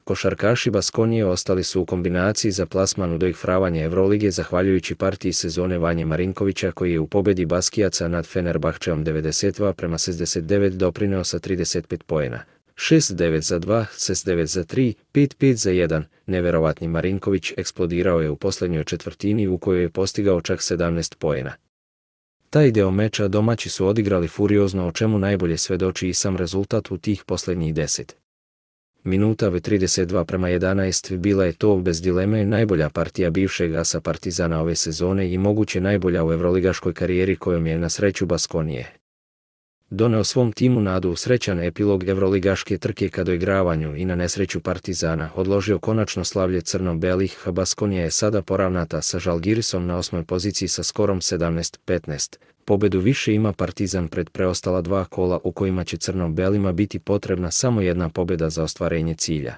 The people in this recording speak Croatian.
Košarkaši Baskonije ostali su u kombinaciji za plasman u doigravanje Evrolige zahvaljujući partiji sezone Vanje Marinkovića koji je u pobjedi Baskijaca nad Fenerbahčeom 92:69 doprineo sa 35 poena. 6-9 za 2, 6-9 za 3, 5-5 za 1. Neverovatni Marinković eksplodirao je u posljednjoj četvrtini u kojoj je postigao čak 17 poena. Taj deo meča domaći su odigrali furiozno, o čemu najbolje svedoči i sam rezultat u tih posljednjih 10 minuta. 32:11 bila je to bez dileme najbolja partija bivšeg asa Partizana ove sezone i moguće najbolja u evroligaškoj karijeri kojom je na sreću Baskonije doneo svom timu nadu u srećan epilog evroligaške trke ka doigravanju i na nesreću Partizana odložio konačno slavlje crno-belih. Baskonija je sada poravnata sa Žalgirisom na 8. poziciji sa skorom 17:15. Pobedu više ima Partizan pred preostala 2 kola u kojima će crno-belima biti potrebna samo jedna pobjeda za ostvarenje cilja.